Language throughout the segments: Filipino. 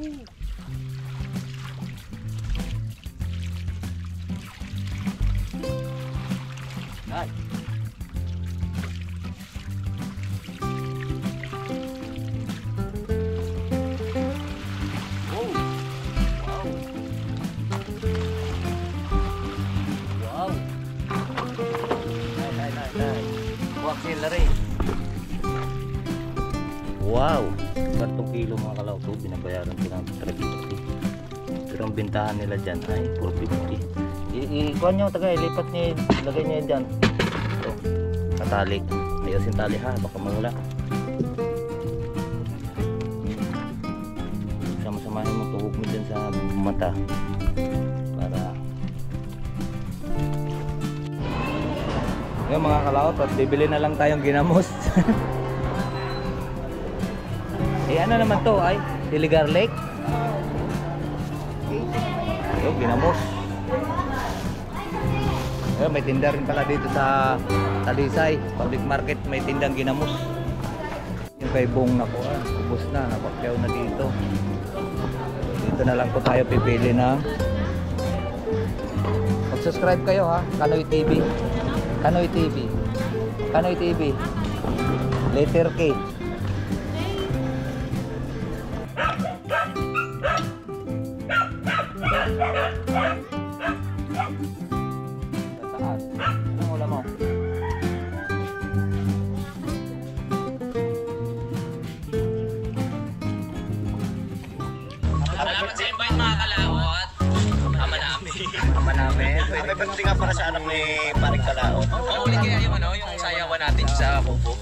Ay. Oh. Wow. Wow. Nay. Auxiliary. Wow. 4 kilo mga kalaw to. Binabayaran ko ng 350. Pero ang bintahan nila dyan ay 450. Ikuhan nyo, tagay, lipat nyo, lagay nyo yun dyan. Ito, katali. Ayusin tali ha, baka mawala. Sama-samahin mo, tuhog mo dyan sa mata. Para yun mga kalawat, at bibili na lang tayong ginamos. Ano naman to ay Siligar Lake. Ayun, ginamos. May tinda rin pala dito sa Talisay Public Market, may tindang ginamos. Yung kay Bong na po, ubos na, napakyaw na dito. Dito na lang po tayo pipili na. Mag-subscribe kayo ha, Kanoy TV. Kanoy TV. Kanoy TV. Letter K. Salamat sa invite mga kalawat. Ama namin. May panti nga para sa anak ni Paring Kalaot. Uli kaya yung yung sayawan natin sa Kubo.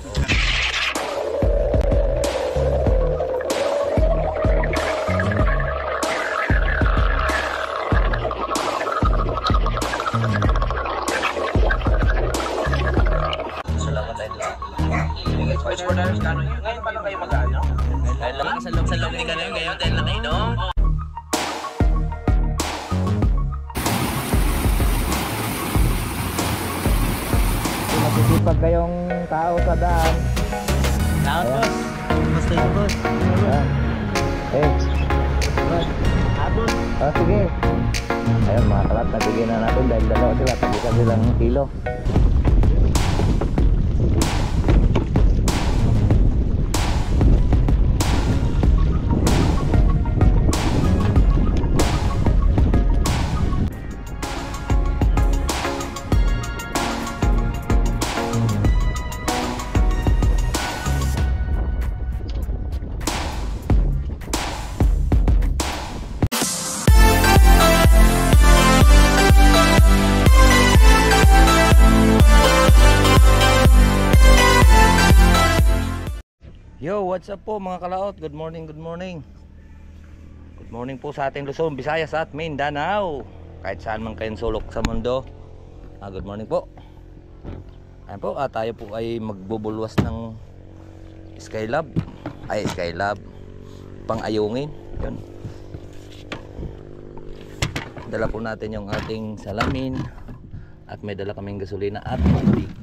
Salamat tayo lang. First for dollars kano yun? Ngayon pa lang kayo mag-ano? Dahil lang sa loob ni Kano yun, ngayon dahil lang kayo, no? Masisipag kayong tao sa daan. Lahat boss. Basta yun boss. Abot. Sige. Ayun mga kalat, nabigyan na natin dahil dalawa sila, tagisan silang kilo. Yo, what's up po mga kalaot? Good morning, good morning. Good morning po sa ating Luzon, Visayas at Mindanao. Kahit saan man kayong sulok sa mundo. Good morning po. Ayan po, tayo po ay magbubulwas ng Skylab. Ay, Skylab. Pang-ayungin. Yun. Dala po natin yung ating salamin. At may dala kaming gasolina at tubig.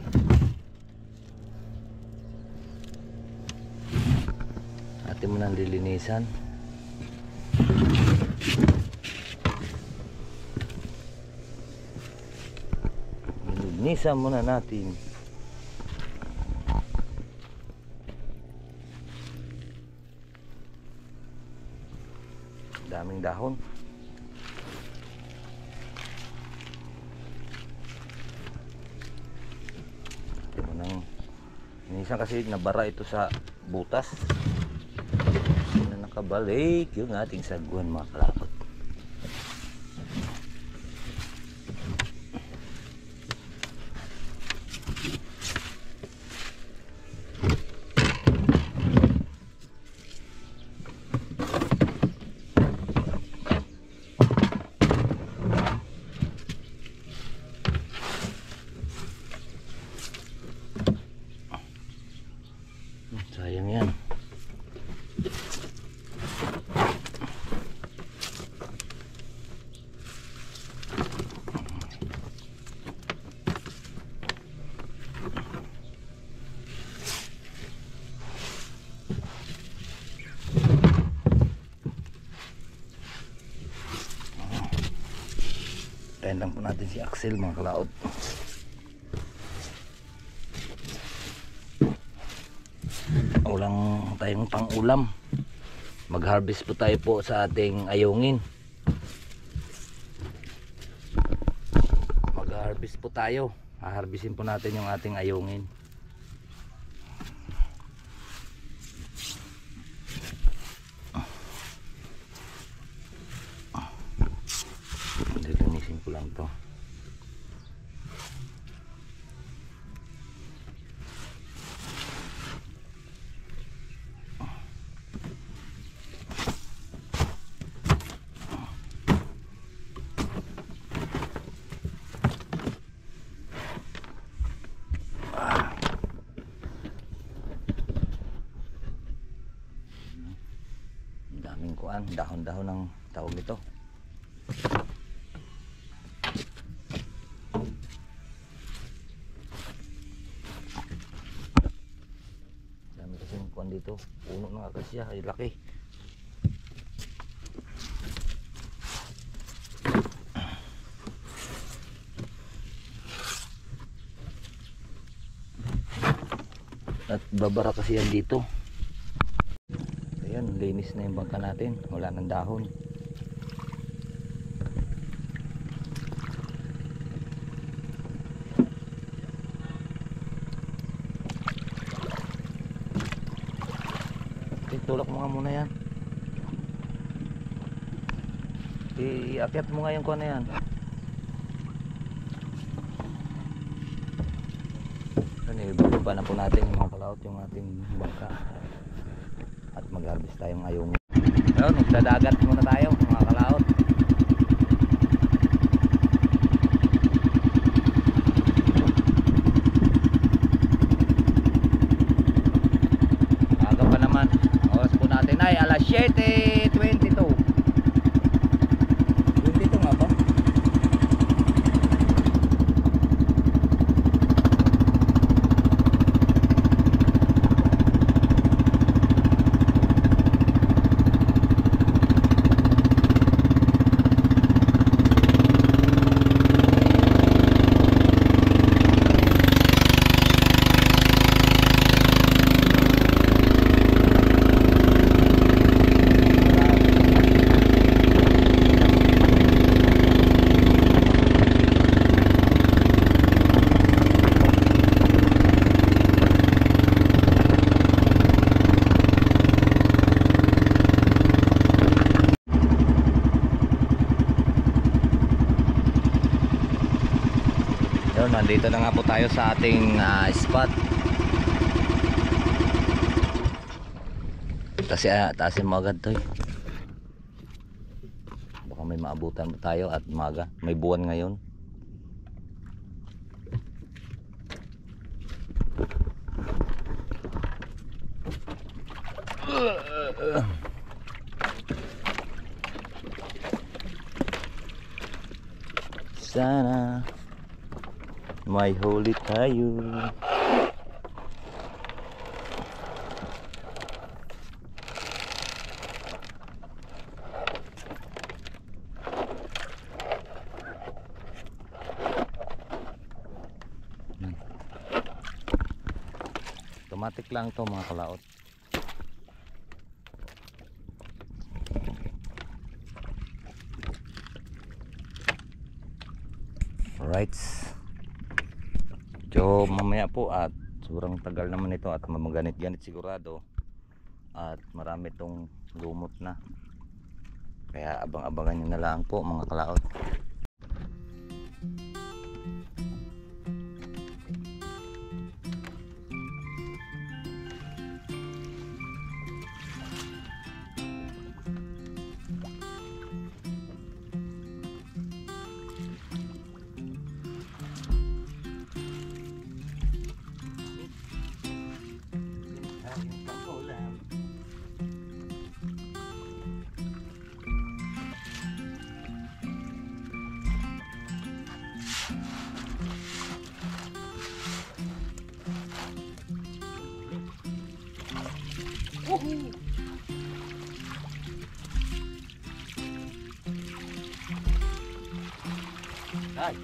Atin mo nang lilinisan. Lilinisan muna natin. Daming dahon. Atin mo nang lilinisan kasi nabara ito sa butas. Nakabalik yung ating saguan mga kalapot. Sayang yan. Tayin lang po natin si Axel mga kalaot. Walang tayong pang ulam. Mag-harvest po tayo po sa ating ayungin. Mag-harvest po tayo. Haharbisin po natin yung ating ayungin. Lilinisin ko lang to. Daming kuan, dahon-dahon ng tawag ito. Dami kasi yung kuan dito. Puno ng akasya, ay laki. At babara kasi yan dito. Ayan, linis na yung bangka natin. Wala ng dahon. Tulak mo nga muna yan. Iakyat mo nga yung kuha na yan. Ibaba na po natin yung mga kalaot yung ating bangka. At mag-harvest tayong ayong. Ayun, magdadagat muna tayo mga kalaot. Aga pa naman. Oras po natin ay alas 7:22. 22 nga ba? Yun, nandito na nga po tayo sa ating spot. Taasin mo agad to. Baka may maabutan tayo at maga. May buwan ngayon. Sana may huli tayo. Automatic lang to mga kalaot. Alright. So mamaya po at sobrang tagal naman ito at mamaganit-ganit sigurado. At marami tong lumot na. Kaya abang-abangan nyo na lang po mga kalaot. Ay.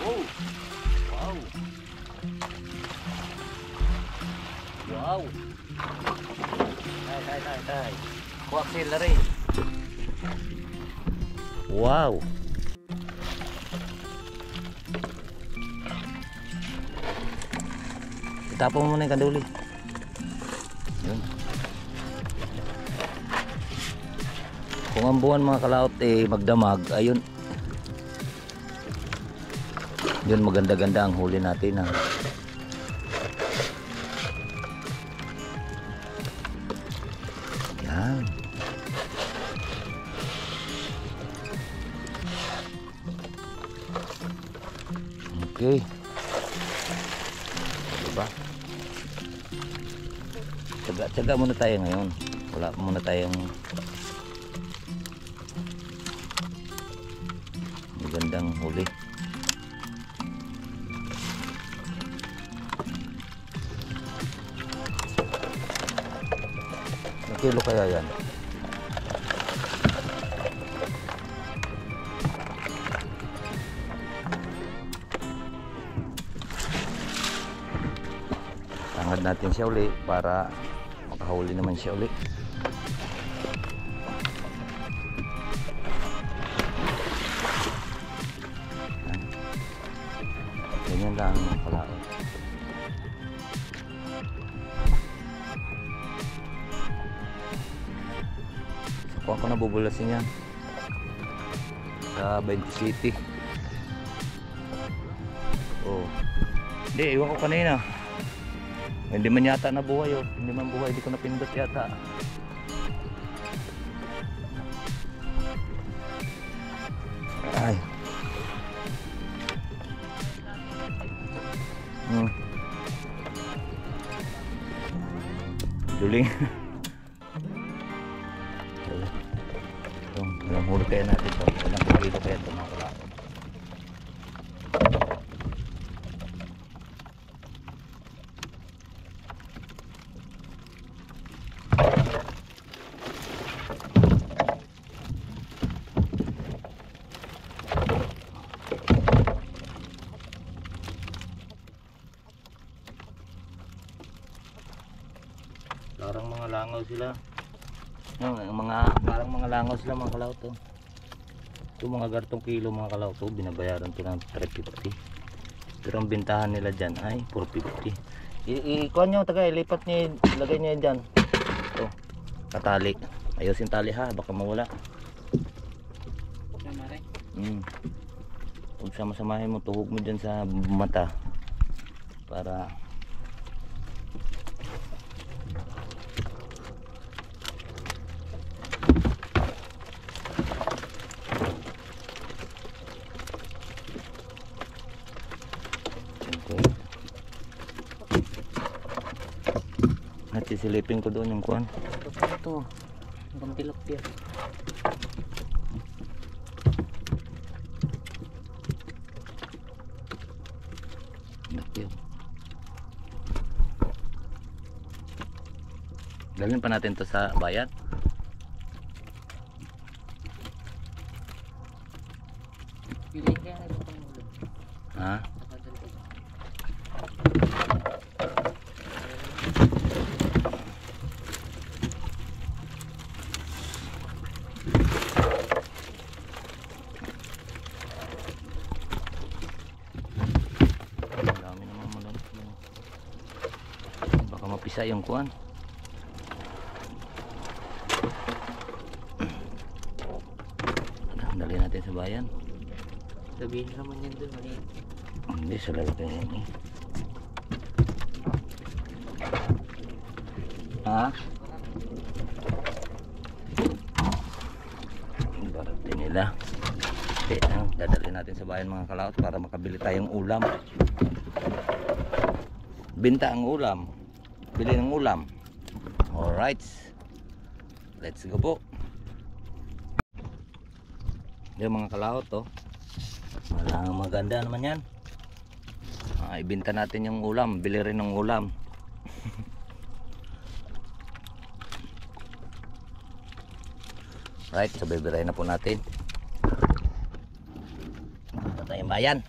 Oh. Wow. Wow. Tay. Auxiliary. Wow. Itapon mo muna yung kanduli. Yun. Kung ang buwan mga kalaot magdamag, ayun. Yun, maganda-ganda ang huli natin ha. Yan. Okay. Diba? Tsaga muna tayo ngayon. Wala muna tayong magandang huli. Kilo kaya yan? Tangad natin siya uli para makahuli naman siya uli. Ganyan lang ang palaot. Kung ako nabubulasin yan sa 20 City. Oh. Hindi, iwan ko kanina. Hindi man yata nabuhay oh. Hindi man buhay, hindi ko napindot yata. Ay. Duling. Ilang huli kaya natin ito? Ilang kilo kaya ito mga kalaot? Parang mga langaw sila. Parang mga langaw sila mga kalaot to. Ito mga gartong kilo mga kalaot to, binabayaran ko ng 350. Pero ang bintahan nila dyan ay 450. Ikuha nyo taga, ilipat nyo, ilagay nyo dyan. Ito, katali. Ayusin tali ha, baka mawala. Huwag sama-samahin mo, tuhog mo dyan sa mata para sisilipin ko doon yung kuwan. Ito. Ang tilapia. Dalhin pa natin to sa bayan. Ha? Mapisa yung kuwan. Dali natin sa bayan. Sabihin naman yan doon. Hindi, sa lalagay yan eh. Ha? Darating nila. Okay, dadali natin sa bayan mga kalaot para makabili tayong ulam. Binta ang ulam. Bili ng ulam. Alright. Let's go po. Yung mga kalaot to. Maganda naman yan. Ibenta natin yung ulam. Bili rin ng ulam. Right, so bibiray na po natin. Ito tayong bayan.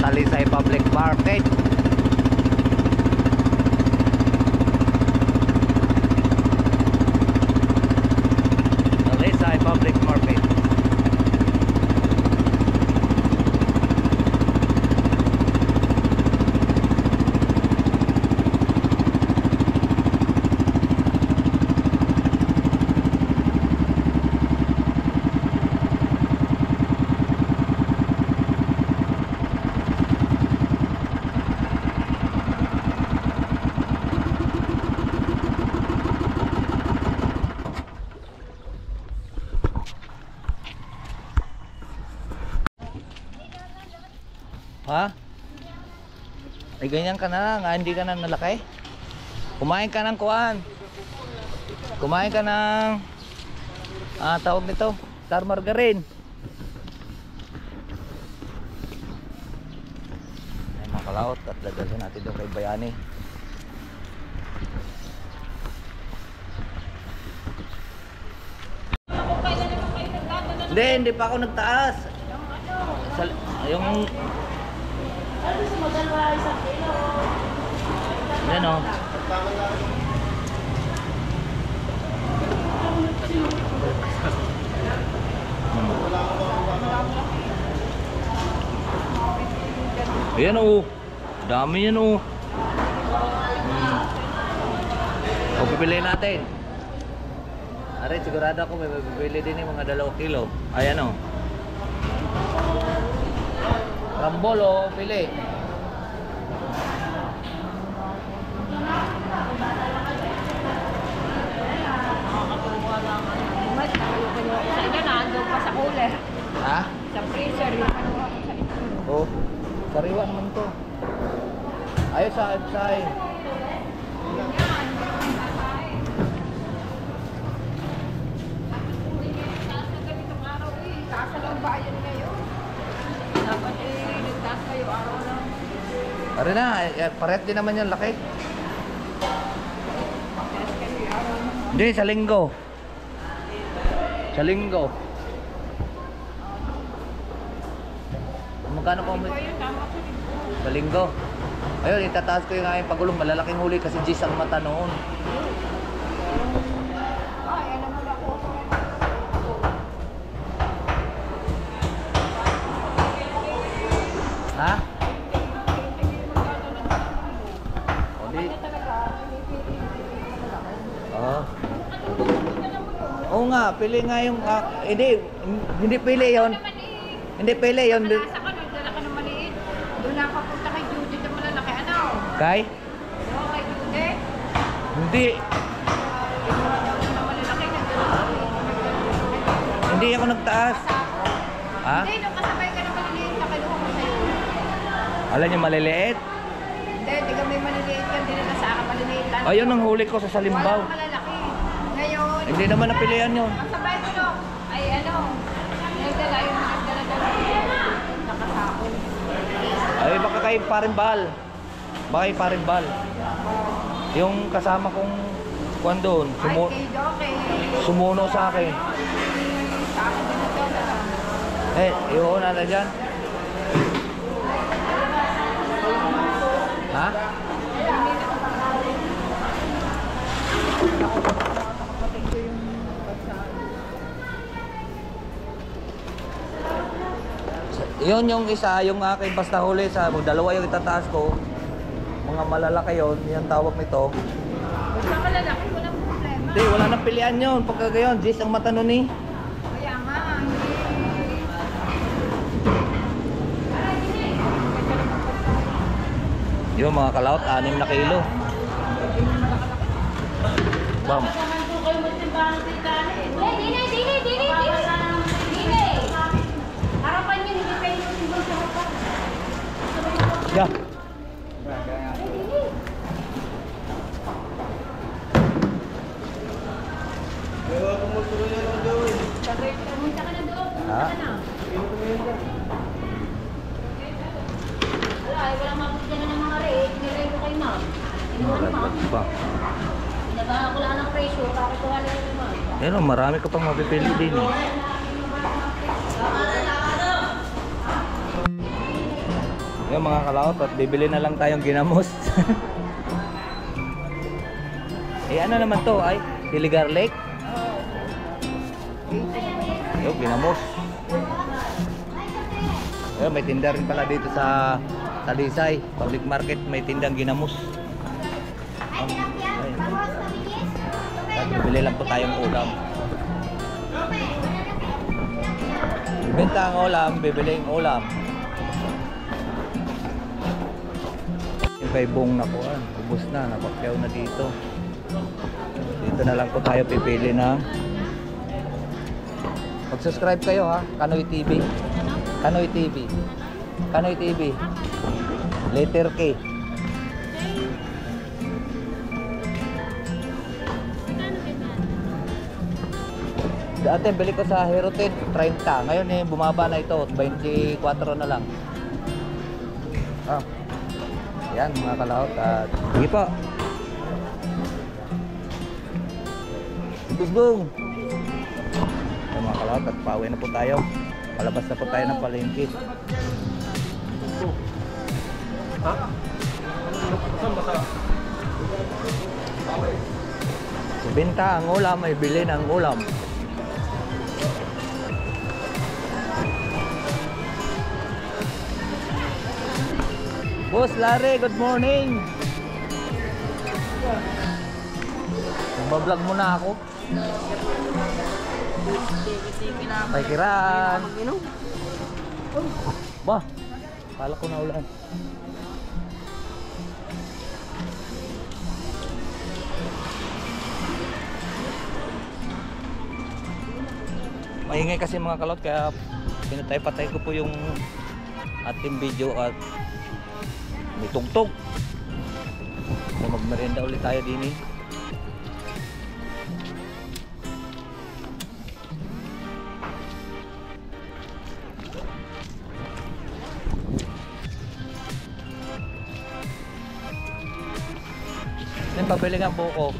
Talisay Public Market. Talisay Public Market. Ha? Ay ganyan ka na nga, hindi ka na nalaki. Kumain ka ng kuan. Kumain ka ng tawag nito, star margarine. Ay mga kalaot, at dadalhin natin doon kay Bayani. Hindi pa ako nagtaas. Yung yan o. Ayan o. Dami yan o. O pipiliin natin. Are, sigurado ako may bibili din yung mga 2 kilo. Ayan o. Rambol o, pili. Sa inyo na, andun pa sa cooler. Ha? Sa freezer, yung ano ako sa inyo. Oh, sariwa naman to. Ayos sa say. Kasalang bayan ngayon. Dapat nagtaas kayo araw lang. Are na, paret din naman yan, laki. Hindi, sa linggo. Sa linggo. Magkano po mo? Ayun, tama ko din po. Sa linggo. Ayun, itataas ko yung aking pagulong. Malalaking huli kasi G's ang mata noon. Ay, alam mo na po. Ha? O di. Oo. Oo nga, pili nga yung... hindi pili yon. Hindi pili yon. Nasa ka, nagdala ka ng maliit. Doon na papunta kay Judy na malalaki. Ano? Kay? No, kay Judy. Hindi. Na malalaki, nagdala ka. Hindi ako nagtaas. Ha? Hindi, nung kasabay ka ng maliliit na kinuha ko sa'yo. Alam niyo maliliit? Hindi, di ka may maliliit ka, din na sa akin maliliit lang. Ayun ang huli ko sa Salimbaw. Walang malalaki. Ngayon, Hindi naman napilian yun. ang sabay ko no, ay ano, nagdala yung nagdala nakasakol. Ay, baka kay Parimbal. Baka kay Parimbal. Yung kasama kong kuwan doon, Ay, kay Doke. sumuno sa akin. Sa akin din ito na lang. Eh, iuuna na dyan. Ha? Kapatid ko yung pagsahan. Yun yung isa, yung aking basta huli sa dalawa yung itataas ko. Mga malalaki yun, yung tawag nito. Basta malalaki, walang problema. Hindi, wala nang pilian yun. Pagka gayon, G's ang mata nun eh. Kaya nga, hindi. Yun mga kalaot, 6 na kilo. Bam. Harapan yun, hindi kayo simbol sa harapan. Yeah. Pumunta ka na doon, pumunta Ha? ka na. Wala, ay walang mabigyan na ng mga rate. Nilay ko kay ma'am. Inuwan ma'am. Ba? Pinabahan ko lang ng presyo, kakukuha na yung ma'am. Yan o, marami ka pang mapipili din eh. Yung mga kalaot, at bibili na lang tayong ginamos. Eh ano naman to ay? Siligar Lake? Yung ginamos. Eh, may tinda rin pala dito sa Talisay Public Market, may tindang ginamos. Ayun. At bibili lang po tayong ulam. Benta ang ulam, bibili ang ulam. Yung kay Bong na po, ubos na, napakyaw na dito. Dito na lang po tayo pipili na. Mag-subscribe kayo ha, Kanoy TV. Kanoy TV. Kanoy TV. Letter K. Dati bili ko sa Heritage 30. Ngayon eh bumaba na ito, 24 na lang. Ah. Yan mga kalahot at sige po. Busbong. Yan mga kalahot at pauwi na po tayo. Palabas na po tayo ng palengke. Ha? Benta ang ulam, ay bilhin ang ulam. Boss Larry, good morning. Nagbablog muna ako. Ay, kiran. Bah, kala ko na ulan. Maingay kasi mga kalot, kaya pinatay-patay ko po yung ating video at may tugtog. So magmerienda ulit tayo din eh. Then pabili nga po ko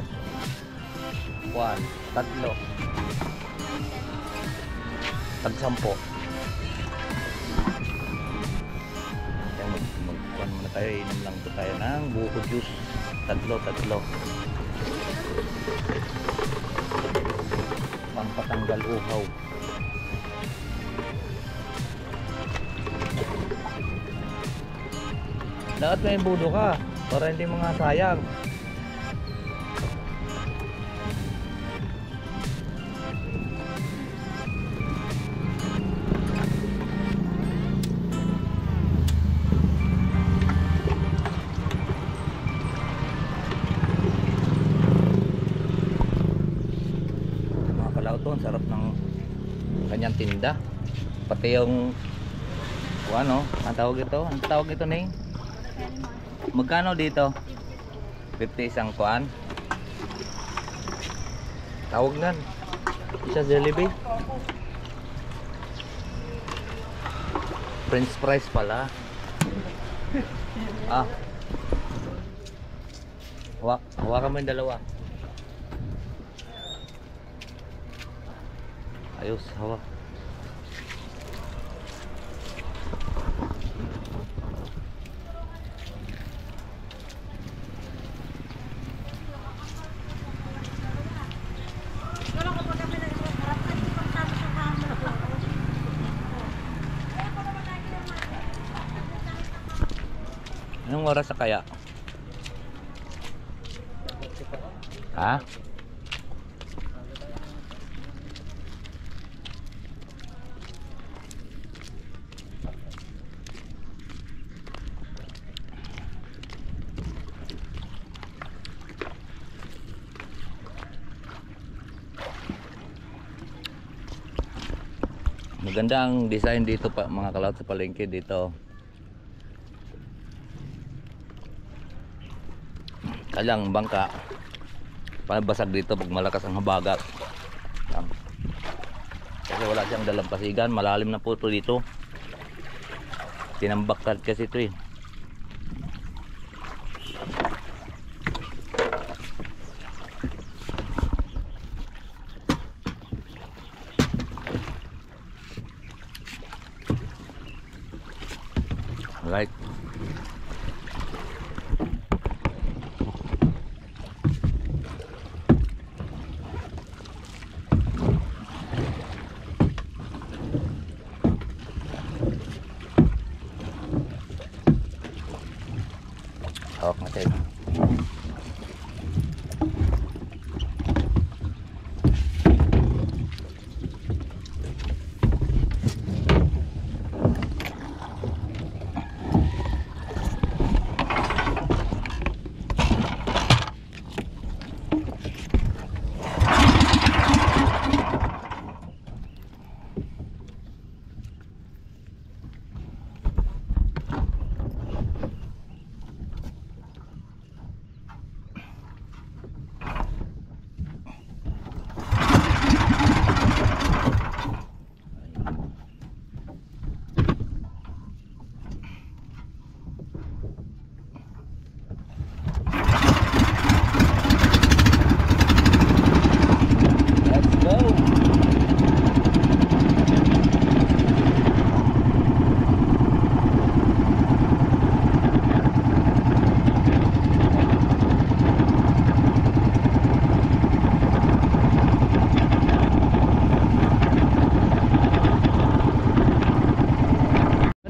1, 3 tag-10. Kaya magkuhan muna tayo, inom lang po tayo ng buko juice, 3 pampatanggal uhaw. Dapat may budo ka para hindi mga sayang. Ang sarap ng kanyang tinda, pati yung ano, ang tawag ito Ning? Magkano dito? 50 isang kuan, tawag nan isa Jollibee, French fries pala. Hawakan mo yung dalawa. Ayos, hawak. Anong oras na kaya? Ha? Maganda ang design dito pa mga kalawat sa palengke dito. Kalang bangka panabasag dito pag malakas ang habagat. Kasi wala siyang dalampasigan, malalim na po ito dito. Tinambakad kasi ito eh. Right. Hawak natin.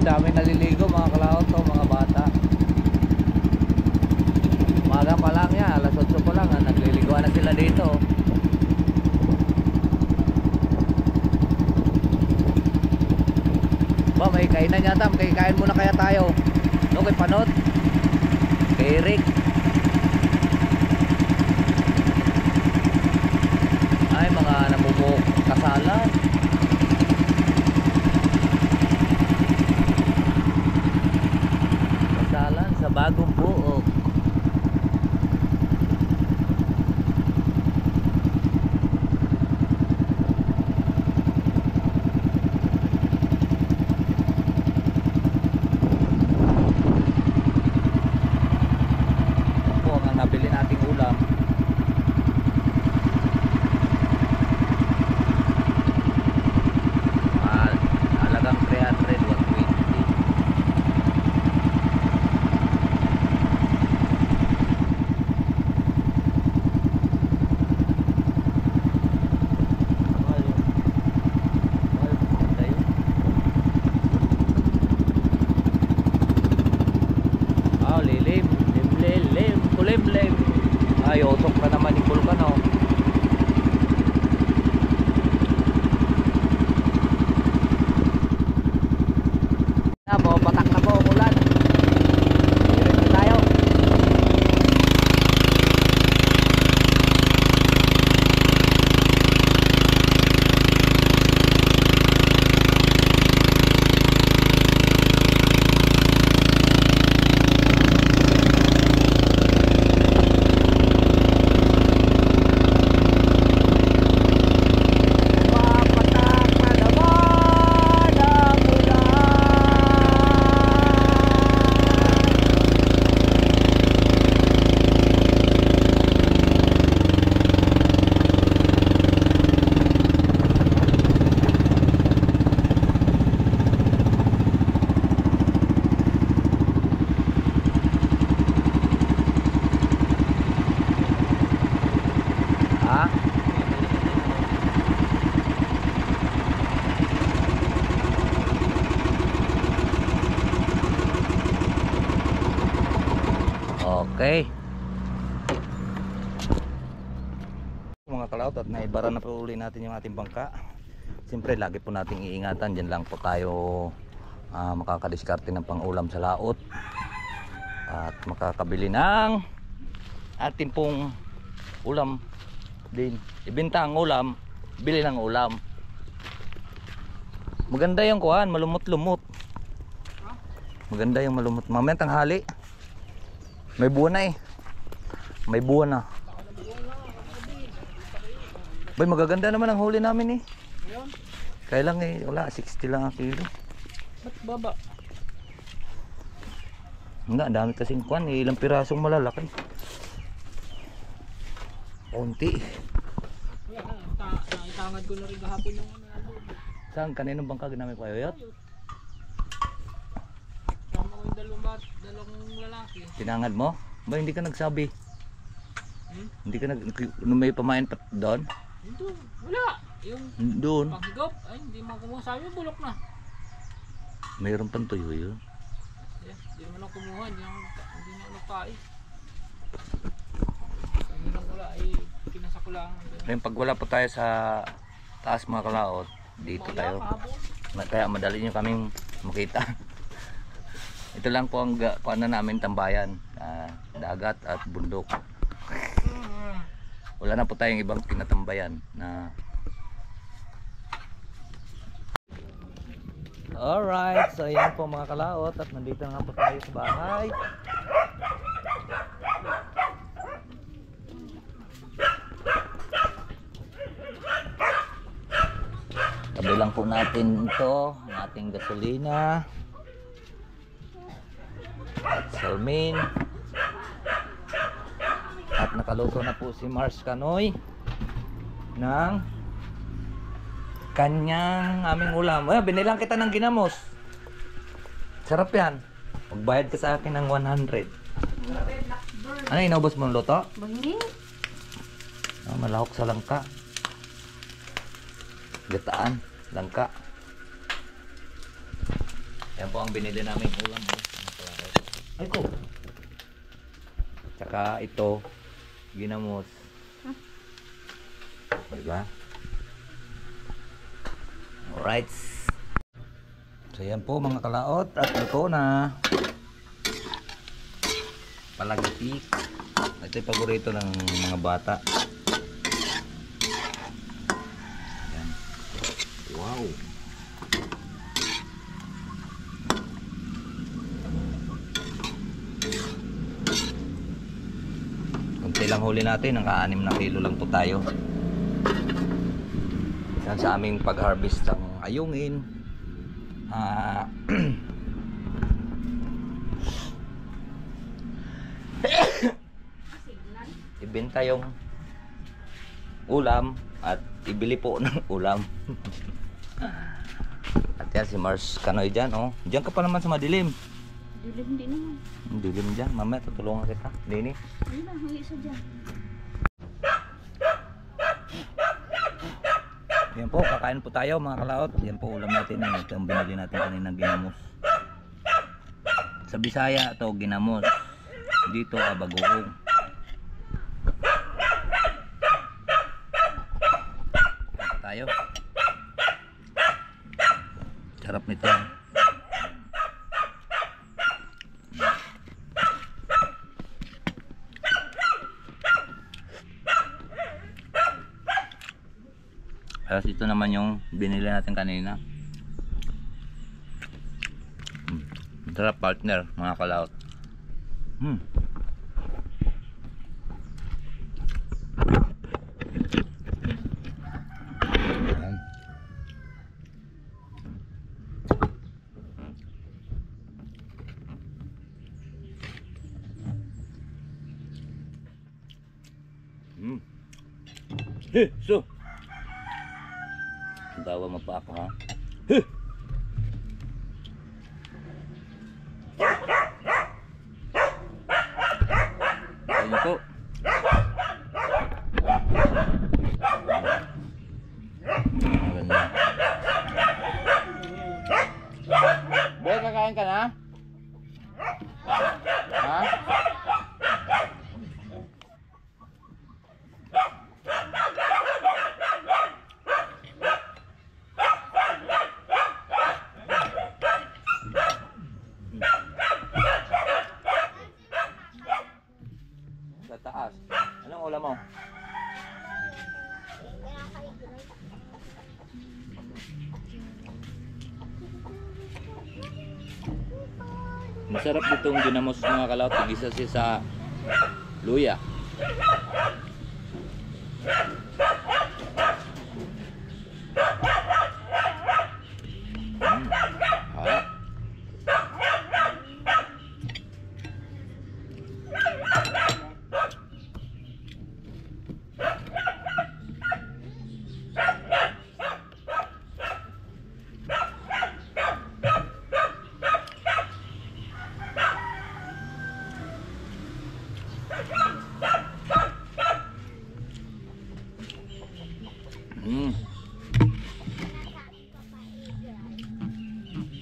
Daming naliligo mga kalawat to, mga bata. Umaga pa lang yan, alas 8 pa lang nagliliguan na sila dito. may kainan yata. Kain muna kaya tayo. No, kay Panot. Kay Eric. Ay, mga namumuk kasalan. Kasalan sa Bagong Buok. Ito po ang nabili nating ulam. Halagang 300, 120. Lilim, lim, kulimlim. Ay, usok na naman yung bulkan, oh. Patak na po ang ulan. Diretso tayo. Okay. Mga kalaot, at naibara na po uli natin yung ating bangka. Siyempre lagi po nating iingatan. Diyan lang po tayo makakadiskarte ng pang-ulam sa laot. At makakabili ng ating pong ulam din. Ibenta ang ulam, bili ng ulam. Maganda yung kuhan, malumot-lumot. Maganda yung malumot. Mamaya tanghali. May buwan na eh. May buwan na. Bay, magaganda naman ang huli namin eh. Kaya lang eh, wala, 60 lang ang kilo. Ba't baba? Hindi, ang dami kasing kuhan eh. Ilang pirasong malalaki. Konti. Naitangad ko na rin kahapon yung Saan? Kaninong bangka ginamit pa yoyot? Tama ko yung dalawang lalaki. Tinangad mo? Ba, hindi ka nagsabi? Hindi ka nung may pamain pa doon? Doon, wala. Yung Doon. paghigop, ay hindi mo kumuha. Sabi mo, bulok na. Mayroon pang tuyo yun. Hindi naman ako kumuha. Hindi na ako nagpais. Sabi lang wala, ay kinasa ko lang. Ngayon pag wala po tayo sa taas mga kalaot, dito tayo. Kaya madali nyo kaming makita. Ito lang po ang kuana namin tambayan. Dagat at bundok. Wala na po tayong ibang tinatambayan na. Alright, so ayan po mga kalaot, at nandito na po tayo sa bahay. Tabi lang po natin ito, ang ating gasolina at salmin. At nakaluto na po si Mars Canoy ng kanyang aming ulam. Binilang kita ng ginamos. Sarap yan. Magbayad ka sa akin ng 100. Ano, inubos mo ng luto? Bangin. Malahok sa langka. Gataan, langka. Yan po ang binili namin ulam. Ay ko. Tsaka ito, ginamos. Diba? Alright. So yan po mga kalaot at luto na. Palagitik. Ito yung paborito ng mga bata. Yan. Wow. Kunti lang huli natin, naka-6 na kilo lang po tayo. Yan sa aming pag-harvest ng ayungin. Ibenta yung ulam at ibili po ng ulam. At yan si Mars Kanoy dyan, oh. Diyan ka pa naman sa madilim. Dilim din naman. Dilim dyan, mamaya tutulungan kita. Dini. Ano ba? Ang isa dyan. Yan po, kakain po tayo mga kalaot. Yan po ulam natin. Ito ang binili natin kaninang ginamos. Sa Bisaya ito ginamos. Dito bagoong. Tayo. Sarap nito. Tapos ito naman yung binili natin kanina. Sarap partner mga kalaot. Ayan. So dawa mo pa ako ha. Ayun po. Maganda. Boy, kakain ka na? Ha? Sa taas. Anong ulam mo? Masarap ditong ginamos mga kalaot. Tigisa siya sa luya.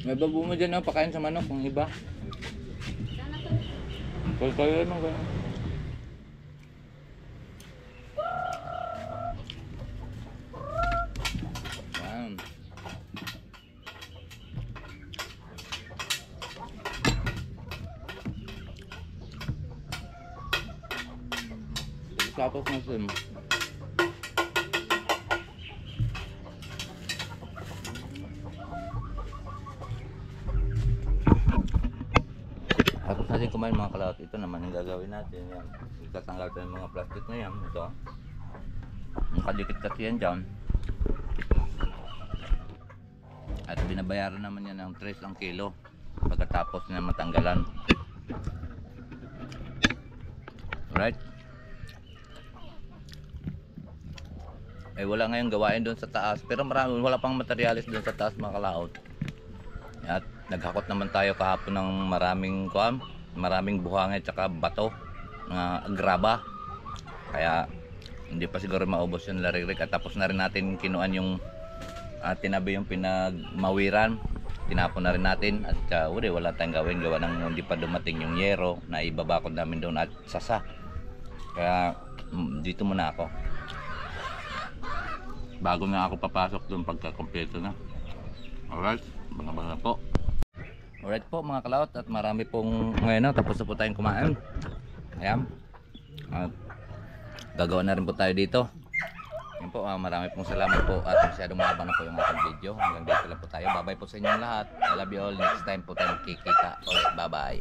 May babo mo dyan na pakain sa manok kung iba. Kaya nung gano'n. Yan. Tapos na sim. Tapos natin kumain mga kalaot. Ito naman yung gagawin natin. Yan. Itatanggal tayo ng mga plastic na yan. Ito. Nakadikit kasi yan dyan. At binabayaran naman yan ng 3 ang kilo. Pagkatapos na matanggalan. Alright. Eh wala ngayong gawain doon sa taas. Pero marami, wala pang materialis doon sa taas mga kalaot. At naghakot naman tayo kahapon ng maraming buhangin at saka bato ng graba. Kaya hindi pa siguro maubos yung laririk. At tapos na rin natin kinuan yung tinabi yung pinagmawiran. Tinapon na rin natin. At wala tayong gawin. Gawa ng hindi pa dumating yung yero na ibabakod namin doon at sasa. Kaya dito muna ako. Bago na ako papasok doon pagka-kompleto na. Alright. Mga po. Alright po mga kalaot, at marami pong ngayon na tapos na po tayong kumain. Ayan. At gagawa na rin po tayo dito. Yan po, marami pong salamat po at masyadong mahaba na po yung ating video. Hanggang dito lang po tayo. Bye bye po sa inyong lahat. I love you all. Next time po tayo magkikita ulit. Bye bye.